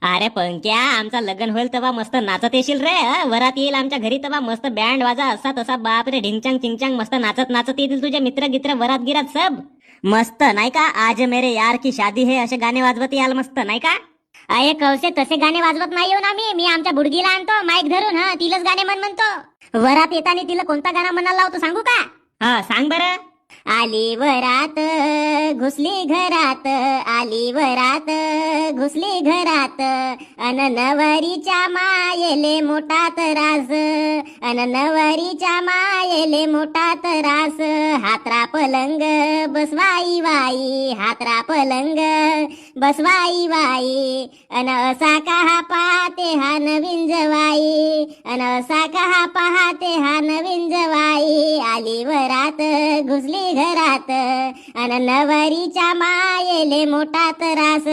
अरे पंक्या, आमचा लग्न होईल तेव्हा मस्त नाचत येशील रे. वरात येईल आमच्या घरी तेव्हा मस्त बँड वाजा असा तसा बाप रे ढिंगचांग चिंगचांग मस्त नाचत नाचत येतील तुझे मित्र गित्र वरात गिरात सब. मस्त नाही का, आज मेरे यार की शादी है असे गाणे वाजवत याल मस्त नाही का. अरे कौशे तसे गाणे वाजवत नाही येऊन मी आमच्या बुडगीला आणतो माईक धरून. तिलाच गाणे म्हणतो. वरात येताना तिला कोणता गाणं म्हणायला लावतो सांगू का? हा सांग बरं. आली वरात घुसली घरात, आली वरात घुसली घरात, अन नवरीच्या मायेले मोठा त्रास, अन नवरीच्या मायेले मोठा त्रास. हातरा पलंग बसवाई वाई, हातरा पलंग बसवाई वाई, अन असा कहा पाहते हा नवीन जवाई, अन असा कहा पाहते हा नवीन जवाई. आली वरात घुसली घरात, अन नवरीच्या मायेले मोठा त्रास.